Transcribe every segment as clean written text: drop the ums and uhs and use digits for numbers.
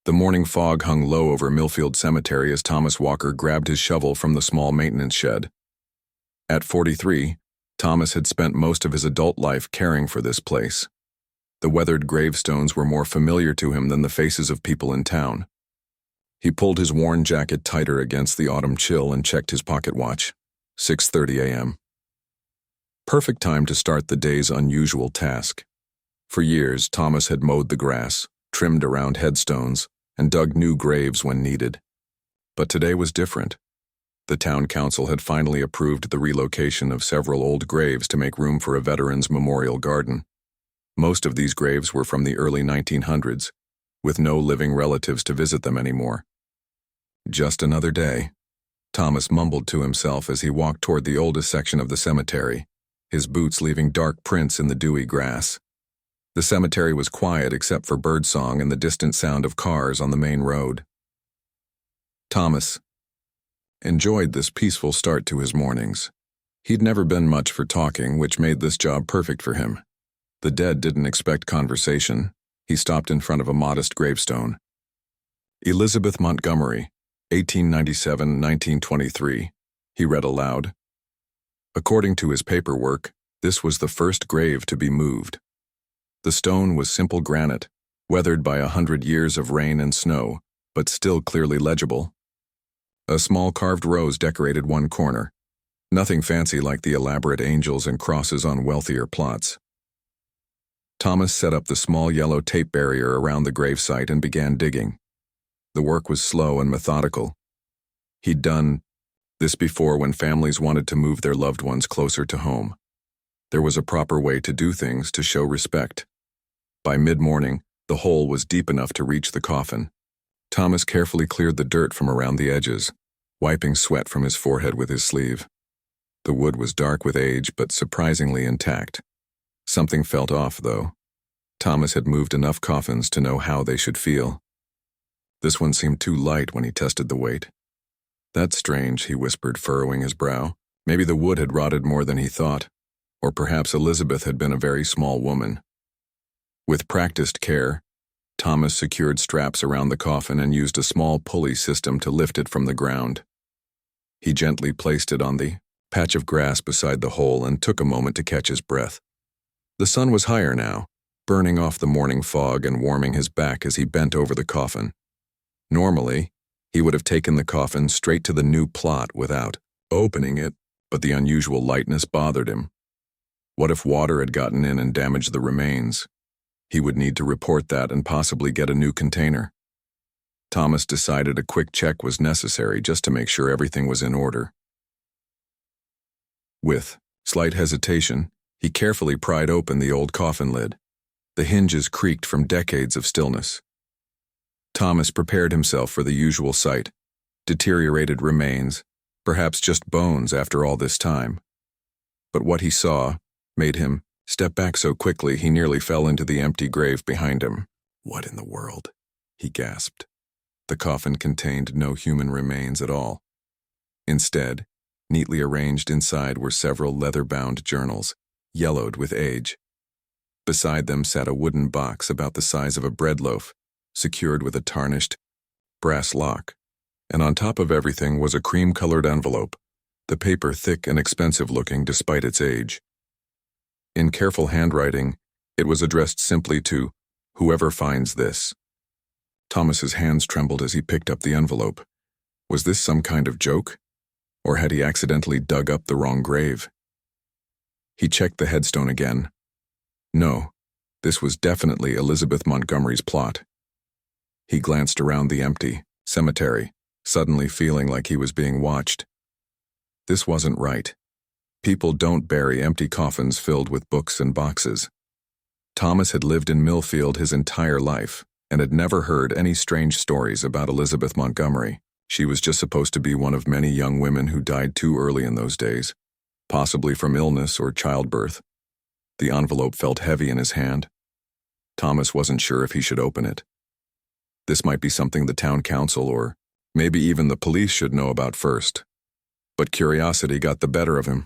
The morning fog hung low over Millfield Cemetery as Thomas Walker grabbed his shovel from the small maintenance shed. At 43, Thomas had spent most of his adult life caring for this place. The weathered gravestones were more familiar to him than the faces of people in town. He pulled his worn jacket tighter against the autumn chill and checked his pocket watch. 6:30 a.m. Perfect time to start the day's unusual task. For years, Thomas had mowed the grass, trimmed around headstones, and dug new graves when needed. But today was different. The town council had finally approved the relocation of several old graves to make room for a veterans' memorial garden. Most of these graves were from the early 1900s, with no living relatives to visit them anymore. Just another day, Thomas mumbled to himself as he walked toward the oldest section of the cemetery, his boots leaving dark prints in the dewy grass. The cemetery was quiet except for birdsong and the distant sound of cars on the main road. Thomas enjoyed this peaceful start to his mornings. He'd never been much for talking, which made this job perfect for him. The dead didn't expect conversation. He stopped in front of a modest gravestone. Elizabeth Montgomery, 1897–1923, he read aloud. According to his paperwork, this was the first grave to be moved. The stone was simple granite, weathered by 100 years of rain and snow, but still clearly legible. A small carved rose decorated one corner, nothing fancy like the elaborate angels and crosses on wealthier plots. Thomas set up the small yellow tape barrier around the gravesite and began digging. The work was slow and methodical. He'd done this before when families wanted to move their loved ones closer to home. There was a proper way to do things to show respect. By mid-morning, the hole was deep enough to reach the coffin. Thomas carefully cleared the dirt from around the edges, wiping sweat from his forehead with his sleeve. The wood was dark with age, but surprisingly intact. Something felt off, though. Thomas had moved enough coffins to know how they should feel. This one seemed too light when he tested the weight. "That's strange," he whispered, furrowing his brow. Maybe the wood had rotted more than he thought, or perhaps Elizabeth had been a very small woman. With practiced care, Thomas secured straps around the coffin and used a small pulley system to lift it from the ground. He gently placed it on the patch of grass beside the hole and took a moment to catch his breath. The sun was higher now, burning off the morning fog and warming his back as he bent over the coffin. Normally, he would have taken the coffin straight to the new plot without opening it, but the unusual lightness bothered him. What if water had gotten in and damaged the remains? He would need to report that and possibly get a new container. Thomas decided a quick check was necessary just to make sure everything was in order. With slight hesitation, he carefully pried open the old coffin lid. The hinges creaked from decades of stillness. Thomas prepared himself for the usual sight: deteriorated remains, perhaps just bones after all this time. But what he saw made him step back so quickly he nearly fell into the empty grave behind him. "What in the world?" he gasped. The coffin contained no human remains at all. Instead, neatly arranged inside were several leather-bound journals, yellowed with age. Beside them sat a wooden box about the size of a bread loaf, secured with a tarnished brass lock. And on top of everything was a cream-colored envelope, the paper thick and expensive-looking despite its age. In careful handwriting, it was addressed simply to "Whoever finds this." Thomas's hands trembled as he picked up the envelope. Was this some kind of joke? Or had he accidentally dug up the wrong grave? He checked the headstone again. No, this was definitely Elizabeth Montgomery's plot. He glanced around the empty cemetery, suddenly feeling like he was being watched. This wasn't right. People don't bury empty coffins filled with books and boxes. Thomas had lived in Millfield his entire life and had never heard any strange stories about Elizabeth Montgomery. She was just supposed to be one of many young women who died too early in those days, possibly from illness or childbirth. The envelope felt heavy in his hand. Thomas wasn't sure if he should open it. This might be something the town council or maybe even the police should know about first. But curiosity got the better of him.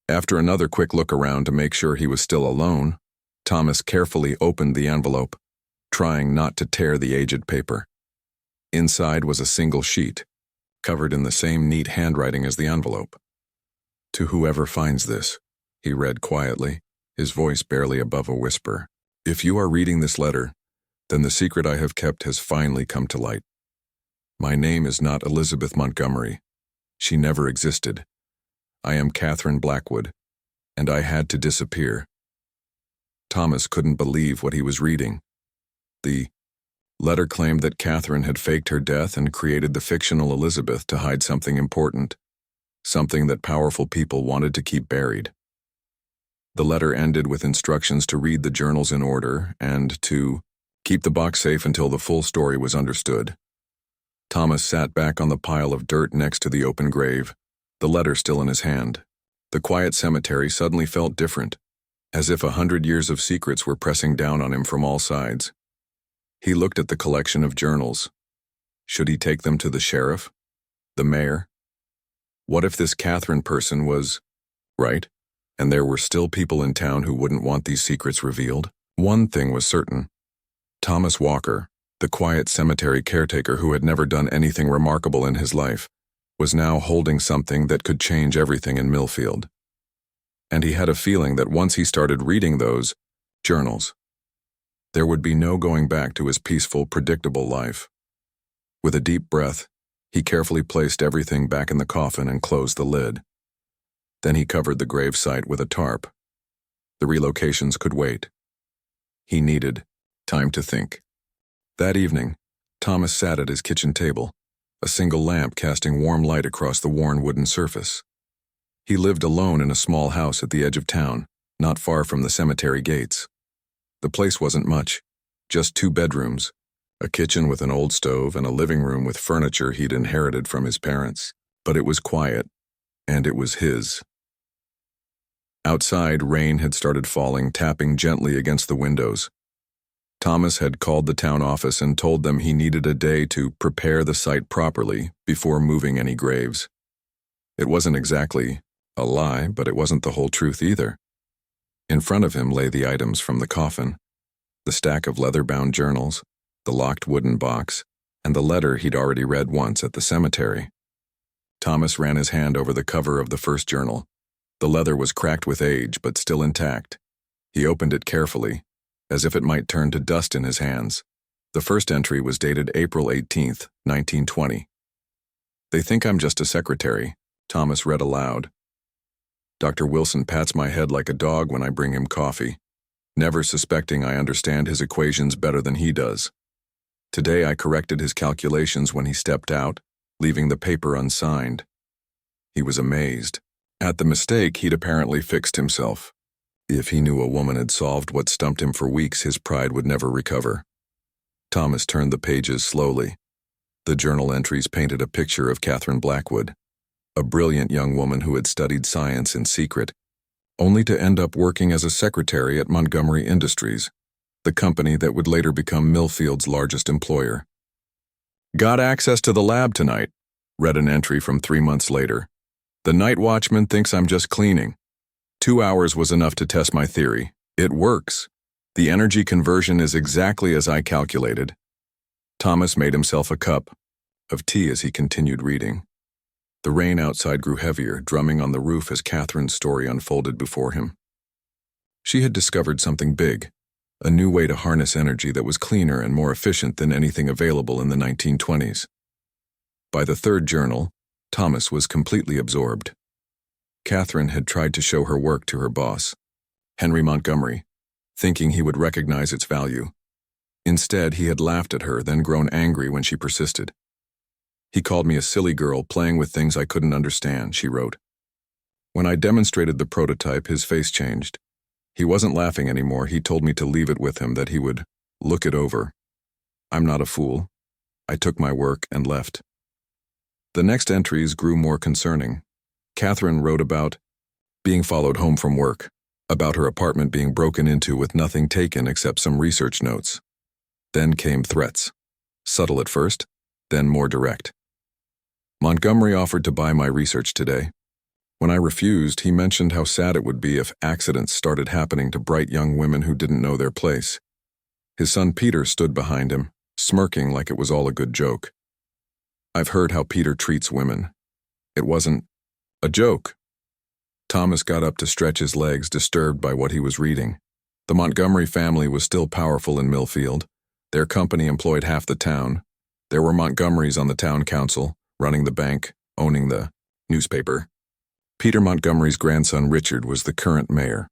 After another quick look around to make sure he was still alone, Thomas carefully opened the envelope. trying not to tear the aged paper. Inside was a single sheet, covered in the same neat handwriting as the envelope. "To whoever finds this," he read quietly, his voice barely above a whisper. "If you are reading this letter, then the secret I have kept has finally come to light. My name is not Elizabeth Montgomery. She never existed. I am Catherine Blackwood, and I had to disappear." Thomas couldn't believe what he was reading. The letter claimed that Catherine had faked her death and created the fictional Elizabeth to hide something important, something that powerful people wanted to keep buried. The letter ended with instructions to read the journals in order and to keep the box safe until the full story was understood. Thomas sat back on the pile of dirt next to the open grave, the letter still in his hand. The quiet cemetery suddenly felt different, as if 100 years of secrets were pressing down on him from all sides. He looked at the collection of journals. Should he take them to the sheriff? The mayor? What if this Catherine person was right, and there were still people in town who wouldn't want these secrets revealed? One thing was certain. Thomas Walker, the quiet cemetery caretaker who had never done anything remarkable in his life, was now holding something that could change everything in Millfield. And he had a feeling that once he started reading those journals, there would be no going back to his peaceful, predictable life. With a deep breath, he carefully placed everything back in the coffin and closed the lid. Then he covered the gravesite with a tarp. The relocations could wait. He needed time to think. That evening, Thomas sat at his kitchen table, a single lamp casting warm light across the worn wooden surface. He lived alone in a small house at the edge of town, not far from the cemetery gates. The place wasn't much, just 2 bedrooms, a kitchen with an old stove and a living room with furniture he'd inherited from his parents. But it was quiet, and it was his. Outside, rain had started falling, tapping gently against the windows. Thomas had called the town office and told them he needed a day to prepare the site properly before moving any graves. It wasn't exactly a lie, but it wasn't the whole truth either. In front of him lay the items from the coffin, the stack of leather-bound journals, the locked wooden box, and the letter he'd already read once at the cemetery. Thomas ran his hand over the cover of the first journal. The leather was cracked with age, but still intact. He opened it carefully, as if it might turn to dust in his hands. The first entry was dated April 18th, 1920. "They think I'm just a secretary," Thomas read aloud. "Dr. Wilson pats my head like a dog when I bring him coffee, never suspecting I understand his equations better than he does. Today I corrected his calculations when he stepped out, leaving the paper unsigned." He was amazed. At the mistake, he'd apparently fixed himself. If he knew a woman had solved what stumped him for weeks, his pride would never recover. Thomas turned the pages slowly. The journal entries painted a picture of Catherine Blackwood, a brilliant young woman who had studied science in secret, only to end up working as a secretary at Montgomery Industries, the company that would later become Millfield's largest employer. "Got access to the lab tonight," read an entry from 3 months later. "The night watchman thinks I'm just cleaning. 2 hours was enough to test my theory. It works. The energy conversion is exactly as I calculated." Thomas made himself a cup of tea as he continued reading. The rain outside grew heavier, drumming on the roof as Catherine's story unfolded before him. She had discovered something big, a new way to harness energy that was cleaner and more efficient than anything available in the 1920s. By the third journal, Thomas was completely absorbed. Catherine had tried to show her work to her boss, Henry Montgomery, thinking he would recognize its value. Instead, he had laughed at her, then grown angry when she persisted. "He called me a silly girl playing with things I couldn't understand," she wrote. When I demonstrated the prototype, his face changed. He wasn't laughing anymore. He told me to leave it with him, that he would look it over. I'm not a fool. I took my work and left. The next entries grew more concerning. Catherine wrote about being followed home from work, about her apartment being broken into with nothing taken except some research notes. Then came threats. Subtle at first, then more direct. "Montgomery offered to buy my research today. When I refused, he mentioned how sad it would be if accidents started happening to bright young women who didn't know their place. His son Peter stood behind him, smirking like it was all a good joke. I've heard how Peter treats women. It wasn't a joke. Thomas got up to stretch his legs, disturbed by what he was reading. The Montgomery family was still powerful in Millfield. Their company employed half the town. There were Montgomerys on the town council, running the bank, owning the newspaper. Peter Montgomery's grandson Richard was the current mayor.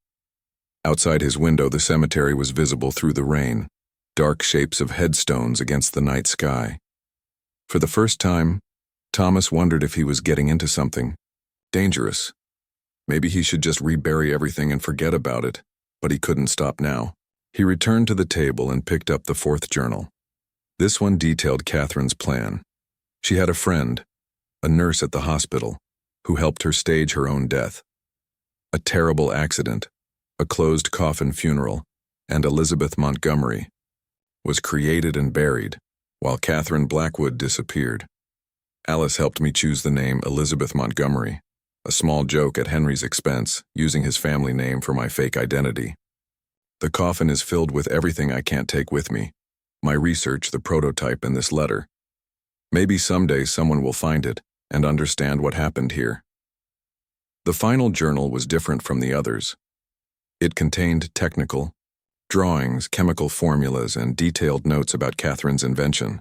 Outside his window, the cemetery was visible through the rain, dark shapes of headstones against the night sky. For the first time, Thomas wondered if he was getting into something dangerous. Maybe he should just rebury everything and forget about it, but he couldn't stop now. He returned to the table and picked up the fourth journal. This one detailed Catherine's plan. She had a friend, a nurse at the hospital, who helped her stage her own death. A terrible accident, a closed coffin funeral, and Elizabeth Montgomery was created and buried, while Catherine Blackwood disappeared. Alice helped me choose the name Elizabeth Montgomery, a small joke at Henry's expense, using his family name for my fake identity. The coffin is filled with everything I can't take with me. My research, the prototype, and this letter. Maybe someday someone will find it and understand what happened here. The final journal was different from the others. It contained technical drawings, chemical formulas, and detailed notes about Catherine's invention.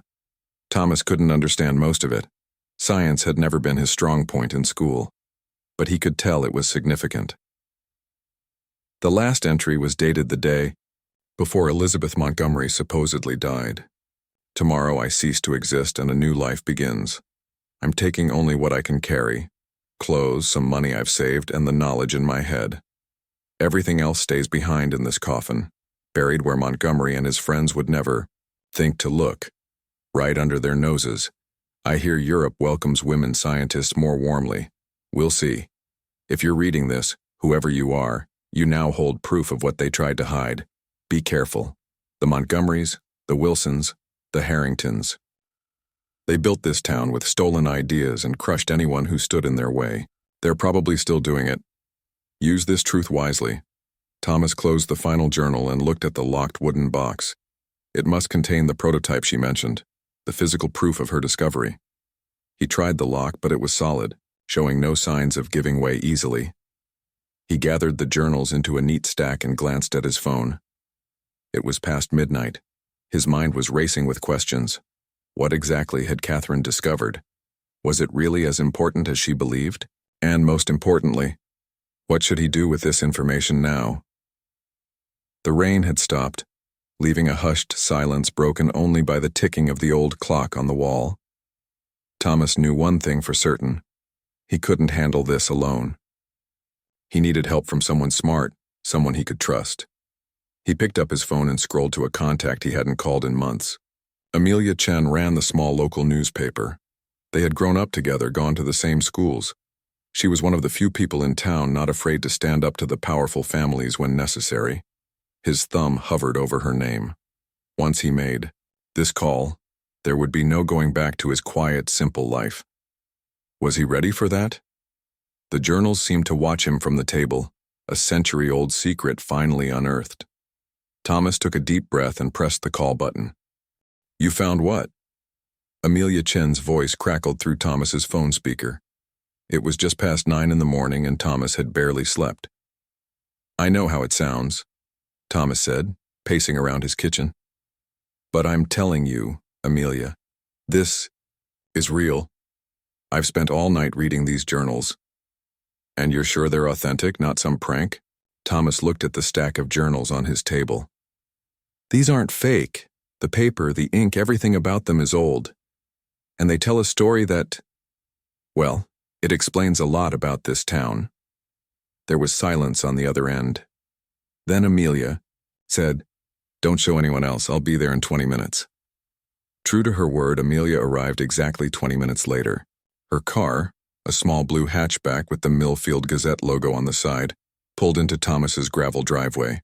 Thomas couldn't understand most of it. Science had never been his strong point in school, but he could tell it was significant. The last entry was dated the day before Elizabeth Montgomery supposedly died. Tomorrow I cease to exist and a new life begins. I'm taking only what I can carry: clothes, some money I've saved, and the knowledge in my head. Everything else stays behind in this coffin, buried where Montgomery and his friends would never think to look, right under their noses. I hear Europe welcomes women scientists more warmly. We'll see. If you're reading this, whoever you are, you now hold proof of what they tried to hide. Be careful. The Montgomerys, the Wilsons, the Harringtons. They built this town with stolen ideas and crushed anyone who stood in their way. They're probably still doing it. Use this truth wisely. Thomas closed the final journal and looked at the locked wooden box. It must contain the prototype she mentioned, the physical proof of her discovery. He tried the lock, but it was solid, showing no signs of giving way easily. He gathered the journals into a neat stack and glanced at his phone. It was past midnight. His mind was racing with questions. What exactly had Catherine discovered? Was it really as important as she believed? And most importantly, what should he do with this information now? The rain had stopped, leaving a hushed silence broken only by the ticking of the old clock on the wall. Thomas knew one thing for certain. He couldn't handle this alone. He needed help from someone smart, someone he could trust. He picked up his phone and scrolled to a contact he hadn't called in months. Amelia Chen ran the small local newspaper. They had grown up together, gone to the same schools. She was one of the few people in town not afraid to stand up to the powerful families when necessary. His thumb hovered over her name. Once he made this call, there would be no going back to his quiet, simple life. Was he ready for that? The journals seemed to watch him from the table, a century-old secret finally unearthed. Thomas took a deep breath and pressed the call button. You found what? Amelia Chen's voice crackled through Thomas's phone speaker. It was just past 9 in the morning and Thomas had barely slept. I know how it sounds, Thomas said, pacing around his kitchen. But I'm telling you, Amelia, this is real. I've spent all night reading these journals. And you're sure they're authentic, not some prank? Thomas looked at the stack of journals on his table. These aren't fake. The paper, the ink, everything about them is old. And they tell a story that, well, it explains a lot about this town. There was silence on the other end. Then Amelia said, Don't show anyone else, I'll be there in 20 minutes. True to her word, Amelia arrived exactly 20 minutes later. Her car, a small blue hatchback with the Millfield Gazette logo on the side, pulled into Thomas's gravel driveway.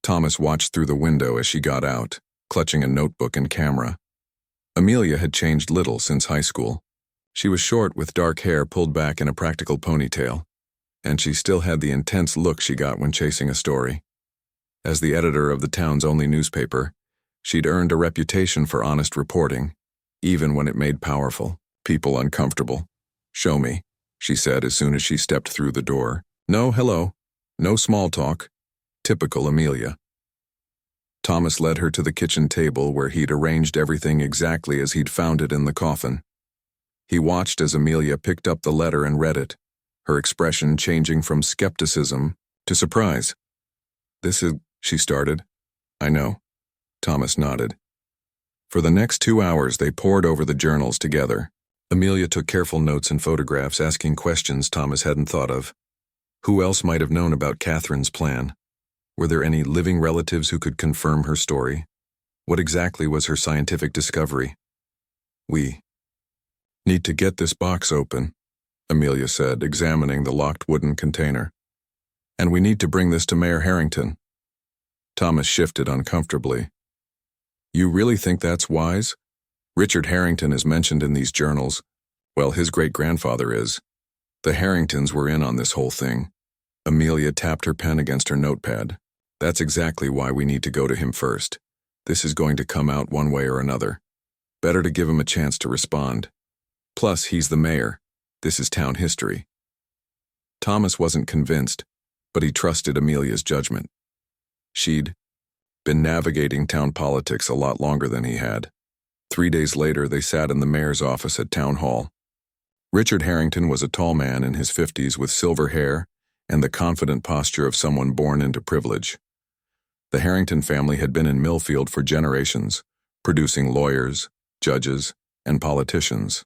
Thomas watched through the window as she got out, clutching a notebook and camera. Amelia had changed little since high school. She was short with dark hair pulled back in a practical ponytail, and she still had the intense look she got when chasing a story. As the editor of the town's only newspaper, She'd earned a reputation for honest reporting, even when it made powerful people uncomfortable. "Show me," she said as soon as she stepped through the door. "No hello, no small talk. Typical Amelia." Thomas led her to the kitchen table where he'd arranged everything exactly as he'd found it in the coffin. He watched as Amelia picked up the letter and read it, her expression changing from skepticism to surprise. "This is," she started. "I know." Thomas nodded. For the next 2 hours they pored over the journals together. Amelia took careful notes and photographs, asking questions Thomas hadn't thought of. Who else might have known about Catherine's plan? Were there any living relatives who could confirm her story? What exactly was her scientific discovery? "We need to get this box open," Amelia said, examining the locked wooden container. "And we need to bring this to Mayor Harrington." Thomas shifted uncomfortably. "You really think that's wise? Richard Harrington is mentioned in these journals. Well, his great-grandfather is. The Harringtons were in on this whole thing." Amelia tapped her pen against her notepad. "That's exactly why we need to go to him first. This is going to come out one way or another. Better to give him a chance to respond. Plus, he's the mayor. This is town history." Thomas wasn't convinced, but he trusted Amelia's judgment. She'd been navigating town politics a lot longer than he had. 3 days later, they sat in the mayor's office at Town Hall. Richard Harrington was a tall man in his 50s with silver hair and the confident posture of someone born into privilege. The Harrington family had been in Millfield for generations, producing lawyers, judges, and politicians.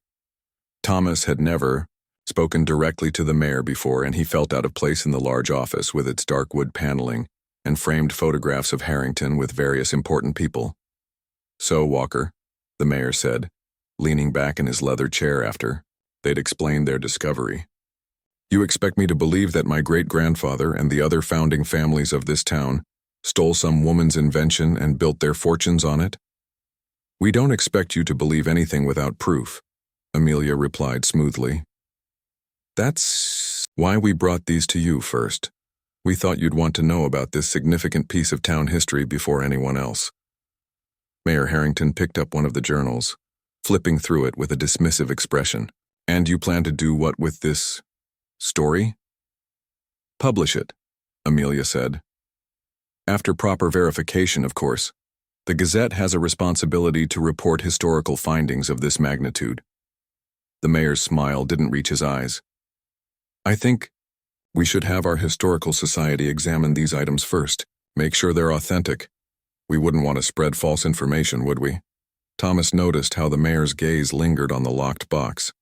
Thomas had never spoken directly to the mayor before, and he felt out of place in the large office with its dark wood paneling and framed photographs of Harrington with various important people. "So, Walker," the mayor said, leaning back in his leather chair after they'd explained their discovery. "You expect me to believe that my great-grandfather and the other founding families of this town stole some woman's invention and built their fortunes on it?" "We don't expect you to believe anything without proof," Amelia replied smoothly. "That's why we brought these to you first. We thought you'd want to know about this significant piece of town history before anyone else." Mayor Harrington picked up one of the journals, flipping through it with a dismissive expression. "And you plan to do what with this story?" "Publish it," Amelia said. "After proper verification, of course. The Gazette has a responsibility to report historical findings of this magnitude." The mayor's smile didn't reach his eyes. "I think we should have our historical society examine these items first, make sure they're authentic. We wouldn't want to spread false information, would we?" Thomas noticed how the mayor's gaze lingered on the locked box.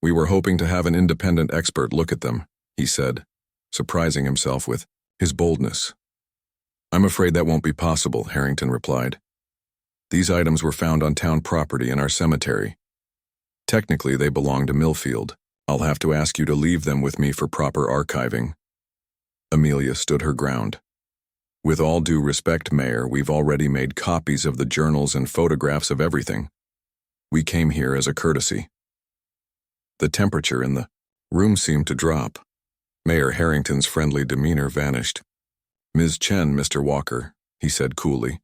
"We were hoping to have an independent expert look at them," he said, surprising himself with his boldness. "I'm afraid that won't be possible," Harrington replied. "These items were found on town property in our cemetery. Technically, they belong to Millfield. I'll have to ask you to leave them with me for proper archiving." Amelia stood her ground. "With all due respect, Mayor, we've already made copies of the journals and photographs of everything. We came here as a courtesy." The temperature in the room seemed to drop. Mayor Harrington's friendly demeanor vanished. "Ms. Chen, Mr. Walker," he said coolly,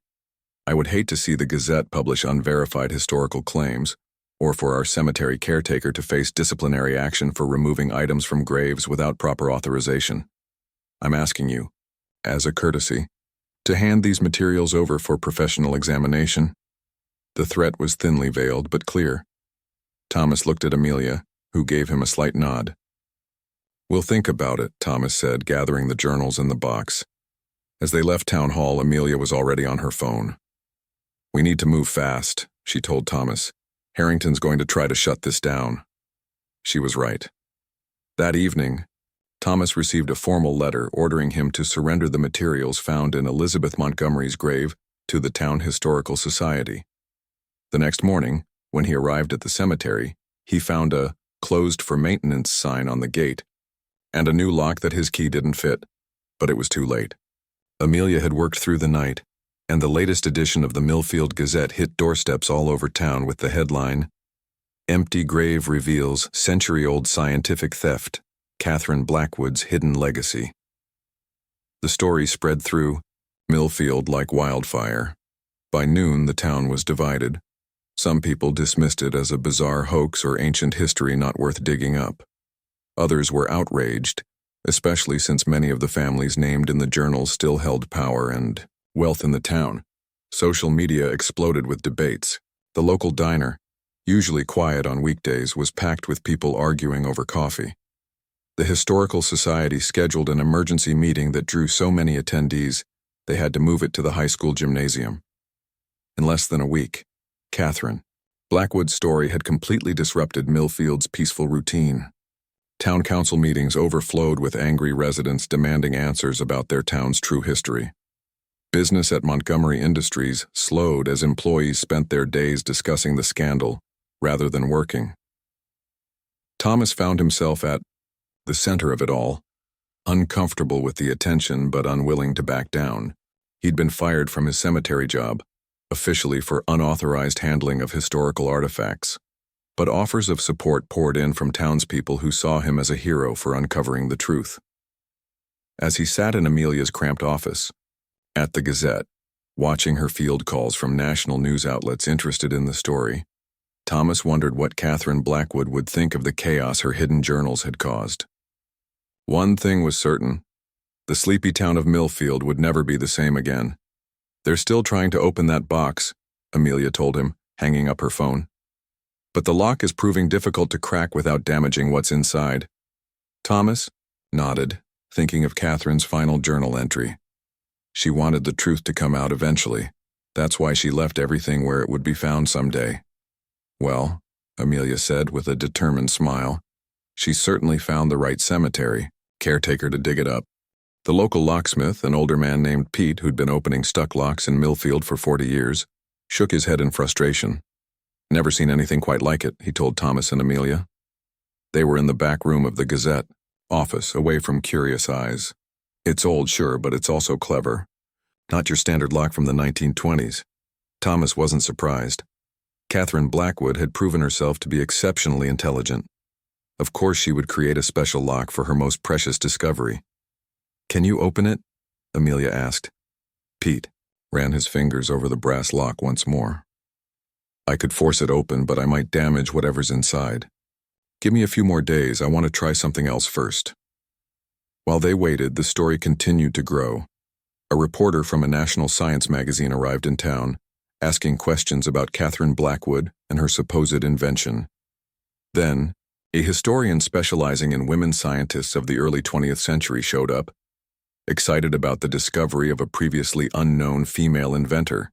"I would hate to see the Gazette publish unverified historical claims, or for our cemetery caretaker to face disciplinary action for removing items from graves without proper authorization. I'm asking you, as a courtesy, to hand these materials over for professional examination." The threat was thinly veiled but clear. Thomas looked at Amelia, who gave him a slight nod. "We'll think about it," Thomas said, gathering the journals in the box. As they left Town Hall, Amelia was already on her phone. "We need to move fast," she told Thomas. "Harrington's going to try to shut this down." She was right. That evening, Thomas received a formal letter ordering him to surrender the materials found in Elizabeth Montgomery's grave to the Town Historical Society. The next morning, when he arrived at the cemetery, he found a "closed for maintenance" sign on the gate, and a new lock that his key didn't fit, but it was too late. Amelia had worked through the night, and the latest edition of the Millfield Gazette hit doorsteps all over town with the headline, "Empty Grave Reveals Century-Old Scientific Theft, Catherine Blackwood's Hidden Legacy." The story spread through Millfield like wildfire. By noon, the town was divided. Some people dismissed it as a bizarre hoax or ancient history not worth digging up. Others were outraged, especially since many of the families named in the journals still held power and wealth in the town. Social media exploded with debates. The local diner, usually quiet on weekdays, was packed with people arguing over coffee. The Historical Society scheduled an emergency meeting that drew so many attendees, they had to move it to the high school gymnasium. In less than a week, Catherine, Blackwood's story had completely disrupted Millfield's peaceful routine. Town council meetings overflowed with angry residents demanding answers about their town's true history. Business at Montgomery Industries slowed as employees spent their days discussing the scandal rather than working. Thomas found himself at the center of it all, uncomfortable with the attention but unwilling to back down. He'd been fired from his cemetery job, officially for unauthorized handling of historical artifacts, but offers of support poured in from townspeople who saw him as a hero for uncovering the truth. As he sat in Amelia's cramped office, at the Gazette, watching her field calls from national news outlets interested in the story, Thomas wondered what Catherine Blackwood would think of the chaos her hidden journals had caused. One thing was certain: the sleepy town of Millfield would never be the same again. "They're still trying to open that box," Amelia told him, hanging up her phone. "But the lock is proving difficult to crack without damaging what's inside." Thomas nodded, thinking of Catherine's final journal entry. She wanted the truth to come out eventually. That's why she left everything where it would be found someday. "Well," Amelia said with a determined smile, "she certainly found the right cemetery, caretaker to dig it up." The local locksmith, an older man named Pete who'd been opening stuck locks in Millfield for 40 years, shook his head in frustration. "Never seen anything quite like it," he told Thomas and Amelia. They were in the back room of the Gazette office, away from curious eyes. "It's old, sure, but it's also clever. Not your standard lock from the 1920s. Thomas wasn't surprised. Catherine Blackwood had proven herself to be exceptionally intelligent. Of course she would create a special lock for her most precious discovery. "Can you open it?" Amelia asked. Pete ran his fingers over the brass lock once more. "I could force it open, but I might damage whatever's inside. Give me a few more days. I want to try something else first." While they waited, the story continued to grow. A reporter from a national science magazine arrived in town, asking questions about Catherine Blackwood and her supposed invention. Then, a historian specializing in women scientists of the early 20th century showed up, excited about the discovery of a previously unknown female inventor.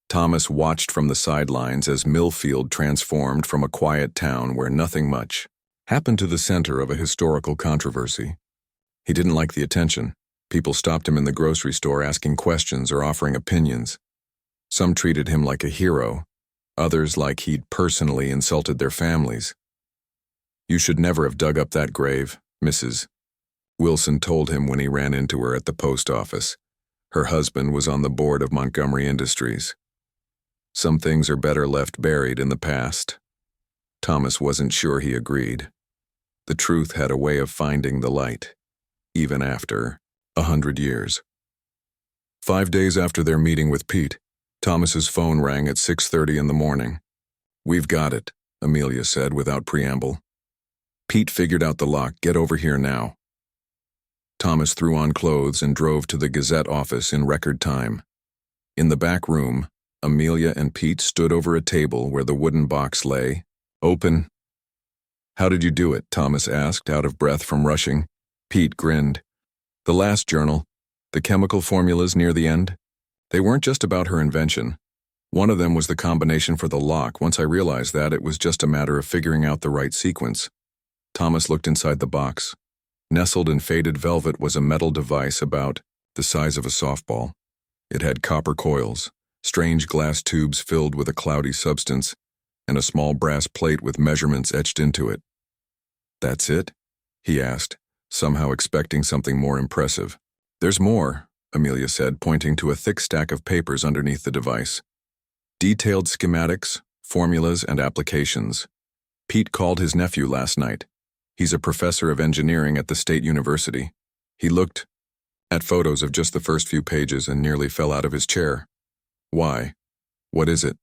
Thomas watched from the sidelines as Millfield transformed from a quiet town where nothing much happened to the center of a historical controversy. He didn't like the attention. People stopped him in the grocery store asking questions or offering opinions. Some treated him like a hero, others like he'd personally insulted their families. "You should never have dug up that grave, Mrs. Wilson told him when he ran into her at the post office. Her husband was on the board of Montgomery Industries. Some things are better left buried in the past. Thomas wasn't sure he agreed. The truth had a way of finding the light, even after 100 years. 5 days after their meeting with Pete, Thomas's phone rang at 6:30 in the morning. "We've got it," Amelia said without preamble. "Pete figured out the lock. Get over here now." Thomas threw on clothes and drove to the Gazette office in record time. In the back room, Amelia and Pete stood over a table where the wooden box lay, open. "How did you do it?" Thomas asked, out of breath from rushing. Pete grinned. "The last journal, the chemical formulas near the end, they weren't just about her invention. One of them was the combination for the lock. Once I realized that, it was just a matter of figuring out the right sequence." Thomas looked inside the box. Nestled in faded velvet was a metal device about the size of a softball. It had copper coils, strange glass tubes filled with a cloudy substance, and a small brass plate with measurements etched into it. "That's it?" he asked, somehow expecting something more impressive. "There's more," Amelia said, pointing to a thick stack of papers underneath the device. "Detailed schematics, formulas, and applications. Pete called his nephew last night. He's a professor of engineering at the State University. He looked at photos of just the first few pages and nearly fell out of his chair. Why? What is it?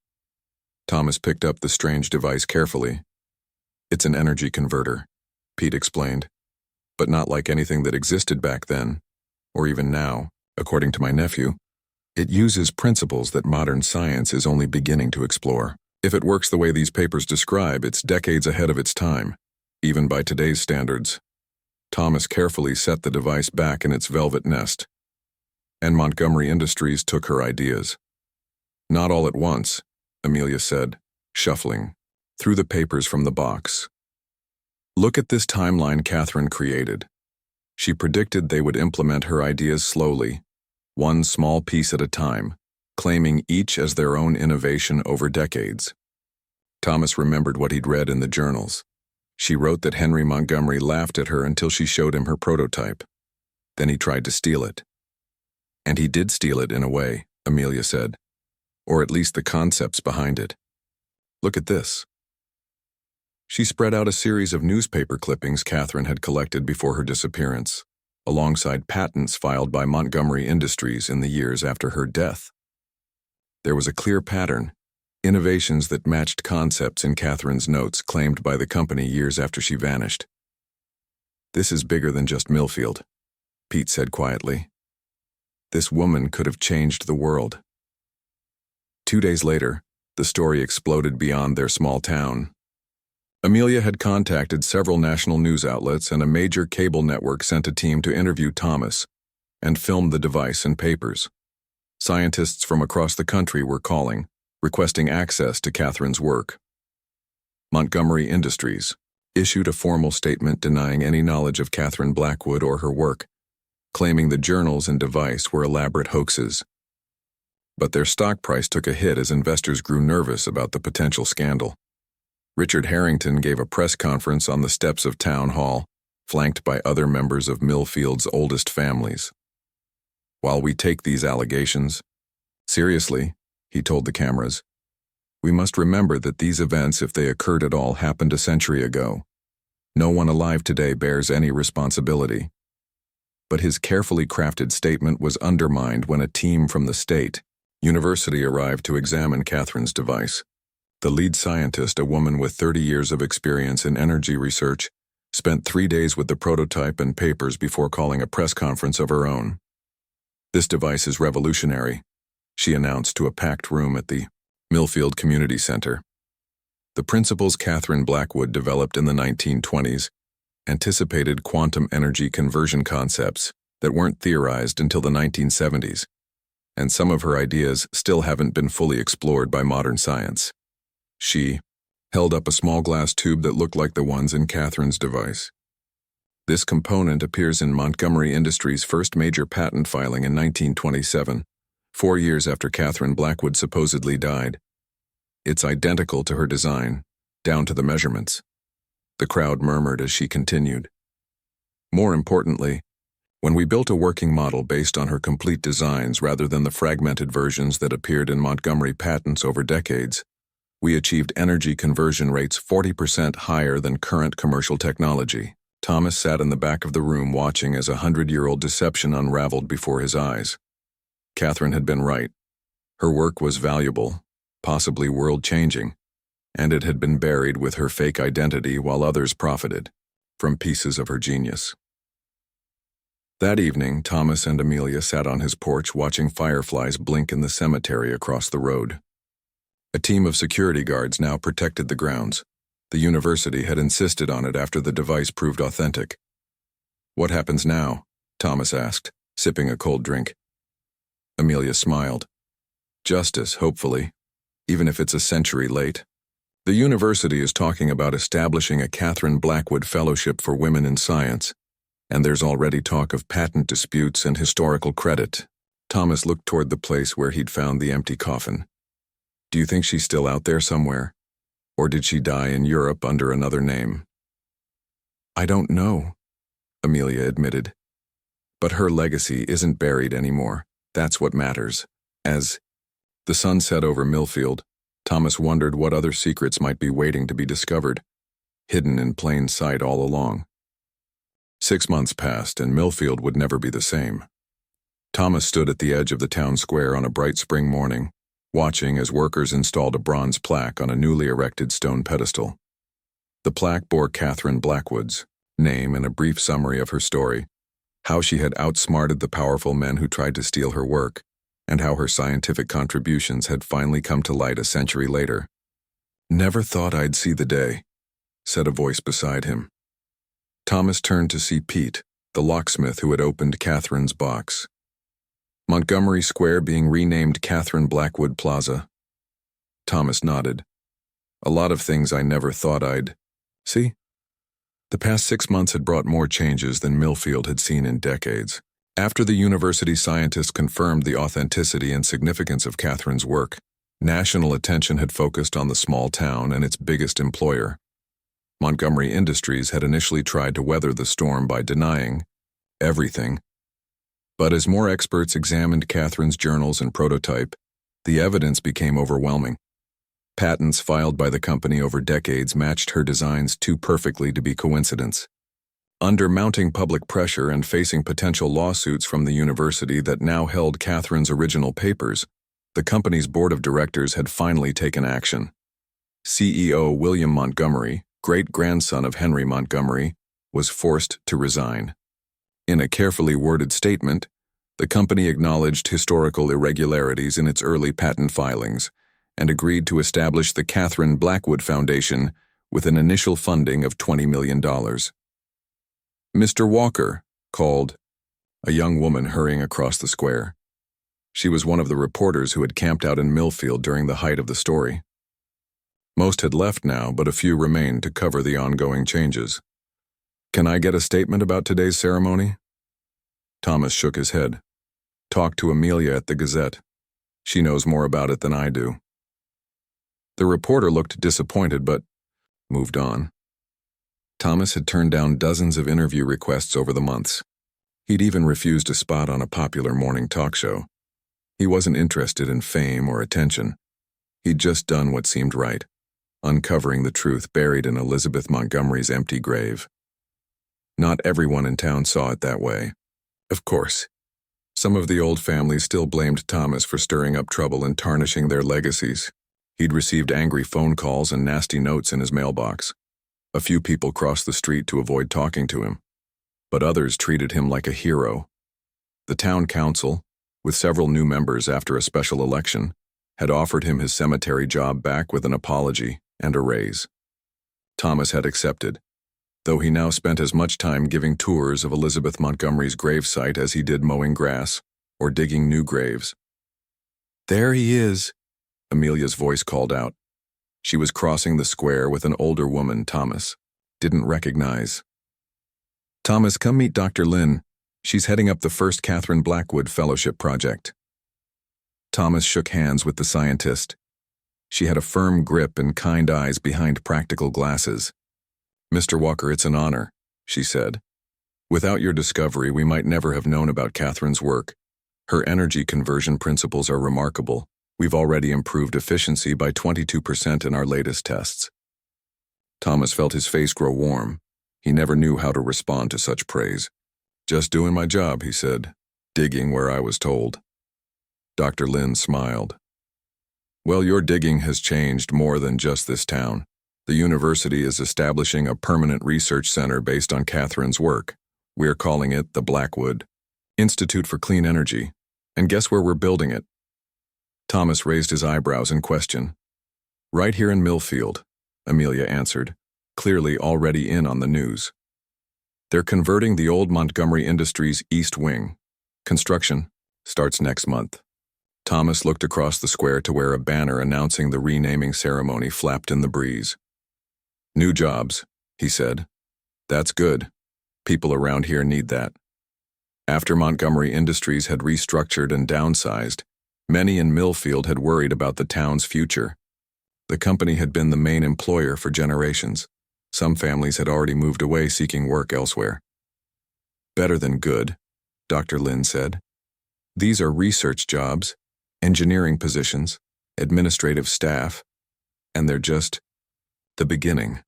Thomas picked up the strange device carefully. It's an energy converter, Pete explained, but not like anything that existed back then, or even now, according to my nephew. It uses principles that modern science is only beginning to explore. If it works the way these papers describe, it's decades ahead of its time, even by today's standards. Thomas carefully set the device back in its velvet nest, and Montgomery Industries took her ideas. Not all at once, Amelia said, shuffling through the papers from the box. Look at this timeline Catherine created. She predicted they would implement her ideas slowly, one small piece at a time, claiming each as their own innovation over decades. Thomas remembered what he'd read in the journals. She wrote that Henry Montgomery laughed at her until she showed him her prototype. Then he tried to steal it. And he did steal it in a way, Amelia said, or at least the concepts behind it. Look at this. She spread out a series of newspaper clippings Catherine had collected before her disappearance, alongside patents filed by Montgomery Industries in the years after her death. There was a clear pattern, innovations that matched concepts in Catherine's notes claimed by the company years after she vanished. This is bigger than just Millfield, Pete said quietly. This woman could have changed the world. 2 days later, the story exploded beyond their small town. Amelia had contacted several national news outlets, and a major cable network sent a team to interview Thomas and film the device and papers. Scientists from across the country were calling, requesting access to Catherine's work. Montgomery Industries issued a formal statement denying any knowledge of Catherine Blackwood or her work, claiming the journals and device were elaborate hoaxes. But their stock price took a hit as investors grew nervous about the potential scandal. Richard Harrington gave a press conference on the steps of Town Hall, flanked by other members of Millfield's oldest families. While we take these allegations seriously, he told the cameras, we must remember that these events, if they occurred at all, happened a century ago. No one alive today bears any responsibility. But his carefully crafted statement was undermined when a team from the state university arrived to examine Catherine's device. The lead scientist, a woman with 30 years of experience in energy research, spent 3 days with the prototype and papers before calling a press conference of her own. This device is revolutionary, she announced to a packed room at the Millfield Community Center. The principles Catherine Blackwood developed in the 1920s anticipated quantum energy conversion concepts that weren't theorized until the 1970s, and some of her ideas still haven't been fully explored by modern science. She held up a small glass tube that looked like the ones in Catherine's device. This component appears in Montgomery Industries' first major patent filing in 1927, 4 years after Catherine Blackwood supposedly died. It's identical to her design, down to the measurements. The crowd murmured as she continued. More importantly, when we built a working model based on her complete designs rather than the fragmented versions that appeared in Montgomery patents over decades, we achieved energy conversion rates 40% higher than current commercial technology. Thomas sat in the back of the room watching as a 100-year-old deception unraveled before his eyes. Catherine had been right. Her work was valuable, possibly world-changing, and it had been buried with her fake identity while others profited from pieces of her genius. That evening, Thomas and Amelia sat on his porch watching fireflies blink in the cemetery across the road. A team of security guards now protected the grounds. The university had insisted on it after the device proved authentic. What happens now? Thomas asked, sipping a cold drink. Amelia smiled. Justice, hopefully, even if it's a century late. The university is talking about establishing a Catherine Blackwood Fellowship for Women in Science, and there's already talk of patent disputes and historical credit. Thomas looked toward the place where he'd found the empty coffin. Do you think she's still out there somewhere? Or did she die in Europe under another name? I don't know, Amelia admitted. But her legacy isn't buried anymore. That's what matters. As the sun set over Millfield, Thomas wondered what other secrets might be waiting to be discovered, hidden in plain sight all along. 6 months passed, and Millfield would never be the same. Thomas stood at the edge of the town square on a bright spring morning, watching as workers installed a bronze plaque on a newly erected stone pedestal. The plaque bore Catherine Blackwood's name and a brief summary of her story, how she had outsmarted the powerful men who tried to steal her work, and how her scientific contributions had finally come to light a century later. "Never thought I'd see the day," said a voice beside him. Thomas turned to see Pete, the locksmith who had opened Catherine's box. Montgomery Square being renamed Catherine Blackwood Plaza. Thomas nodded. "A lot of things I never thought I'd see." The past 6 months had brought more changes than Millfield had seen in decades. After the university scientists confirmed the authenticity and significance of Catherine's work, national attention had focused on the small town and its biggest employer. Montgomery Industries had initially tried to weather the storm by denying everything. But as more experts examined Catherine's journals and prototype, the evidence became overwhelming. Patents filed by the company over decades matched her designs too perfectly to be coincidence. Under mounting public pressure and facing potential lawsuits from the university that now held Catherine's original papers, the company's board of directors had finally taken action. CEO William Montgomery, great-grandson of Henry Montgomery, was forced to resign. In a carefully worded statement, the company acknowledged historical irregularities in its early patent filings and agreed to establish the Catherine Blackwood Foundation with an initial funding of $20 million. "Mr. Walker," called a young woman hurrying across the square. She was one of the reporters who had camped out in Millfield during the height of the story. Most had left now, but a few remained to cover the ongoing changes. "Can I get a statement about today's ceremony?" Thomas shook his head. "Talk to Amelia at the Gazette. She knows more about it than I do." The reporter looked disappointed but moved on. Thomas had turned down dozens of interview requests over the months. He'd even refused a spot on a popular morning talk show. He wasn't interested in fame or attention. He'd just done what seemed right, uncovering the truth buried in Elizabeth Montgomery's empty grave. Not everyone in town saw it that way. Of course, some of the old families still blamed Thomas for stirring up trouble and tarnishing their legacies. He'd received angry phone calls and nasty notes in his mailbox. A few people crossed the street to avoid talking to him, but others treated him like a hero. The town council, with several new members after a special election, had offered him his cemetery job back with an apology and a raise. Thomas had accepted, though he now spent as much time giving tours of Elizabeth Montgomery's gravesite as he did mowing grass or digging new graves. "There he is," Amelia's voice called out. She was crossing the square with an older woman Thomas didn't recognize. "Thomas, come meet Dr. Lynn. She's heading up the first Catherine Blackwood Fellowship project." Thomas shook hands with the scientist. She had a firm grip and kind eyes behind practical glasses. "Mr. Walker, it's an honor," she said. "Without your discovery, we might never have known about Catherine's work. Her energy conversion principles are remarkable. We've already improved efficiency by 22% in our latest tests." Thomas felt his face grow warm. He never knew how to respond to such praise. "Just doing my job," he said, "digging where I was told." Dr. Lynn smiled. "Well, your digging has changed more than just this town. The university is establishing a permanent research center based on Catherine's work. We're calling it the Blackwood Institute for Clean Energy. And guess where we're building it?" Thomas raised his eyebrows in question. "Right here in Millfield," Amelia answered, clearly already in on the news. "They're converting the old Montgomery Industries East Wing. Construction starts next month." Thomas looked across the square to where a banner announcing the renaming ceremony flapped in the breeze. "New jobs," he said. "That's good. People around here need that." After Montgomery Industries had restructured and downsized, many in Millfield had worried about the town's future. The company had been the main employer for generations. Some families had already moved away seeking work elsewhere. "Better than good," Dr. Lynn said. "These are research jobs, engineering positions, administrative staff, and they're just the beginning.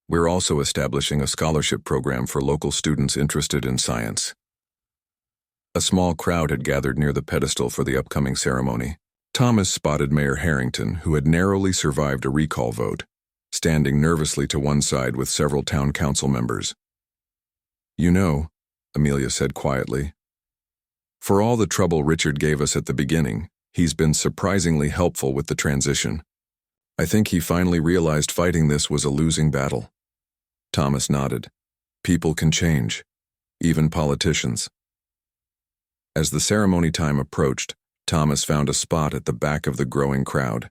We're also establishing a scholarship program for local students interested in science." A small crowd had gathered near the pedestal for the upcoming ceremony. Thomas spotted Mayor Harrington, who had narrowly survived a recall vote, standing nervously to one side with several town council members. "You know," Amelia said quietly, "for all the trouble Richard gave us at the beginning, he's been surprisingly helpful with the transition. I think he finally realized fighting this was a losing battle." Thomas nodded. "People can change, even politicians." As the ceremony time approached, Thomas found a spot at the back of the growing crowd.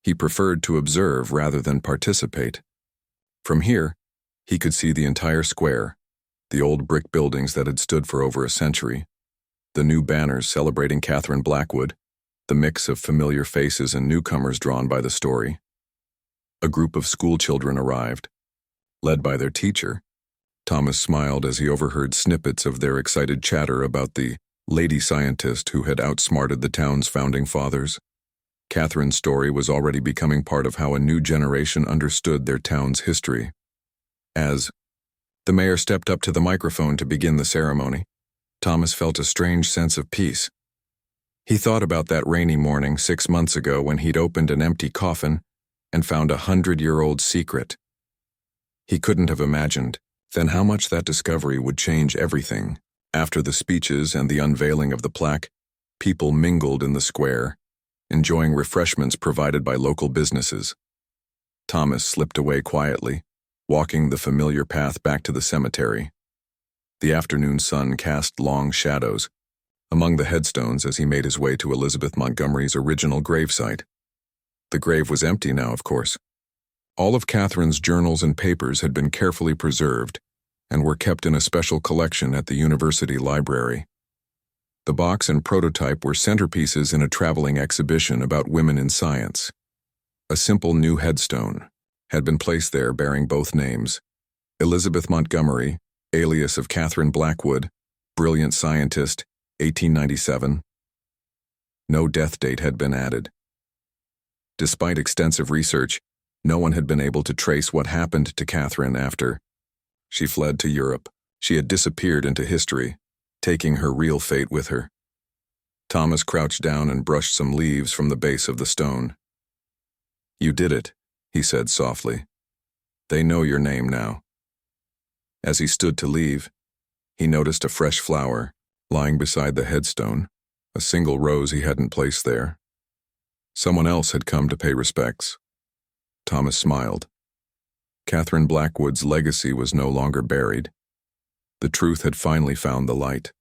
He preferred to observe rather than participate. From here, he could see the entire square, the old brick buildings that had stood for over a century, the new banners celebrating Catherine Blackwood, the mix of familiar faces and newcomers drawn by the story. A group of schoolchildren arrived. Led by their teacher, Thomas smiled as he overheard snippets of their excited chatter about the lady scientist who had outsmarted the town's founding fathers. Catherine's story was already becoming part of how a new generation understood their town's history. As the mayor stepped up to the microphone to begin the ceremony, Thomas felt a strange sense of peace. He thought about that rainy morning 6 months ago when he'd opened an empty coffin and found a 100-year-old secret. He couldn't have imagined then how much that discovery would change everything. After the speeches and the unveiling of the plaque, people mingled in the square, enjoying refreshments provided by local businesses. Thomas slipped away quietly, walking the familiar path back to the cemetery. The afternoon sun cast long shadows among the headstones as he made his way to Elizabeth Montgomery's original gravesite. The grave was empty now, of course. All of Catherine's journals and papers had been carefully preserved and were kept in a special collection at the university library. The box and prototype were centerpieces in a traveling exhibition about women in science. A simple new headstone had been placed there bearing both names: Elizabeth Montgomery, alias of Catherine Blackwood, brilliant scientist, 1897. No death date had been added. Despite extensive research, no one had been able to trace what happened to Catherine after she fled to Europe. She had disappeared into history, taking her real fate with her. Thomas crouched down and brushed some leaves from the base of the stone. "You did it," he said softly. "They know your name now." As he stood to leave, he noticed a fresh flower lying beside the headstone, a single rose he hadn't placed there. Someone else had come to pay respects. Thomas smiled. Catherine Blackwood's legacy was no longer buried. The truth had finally found the light.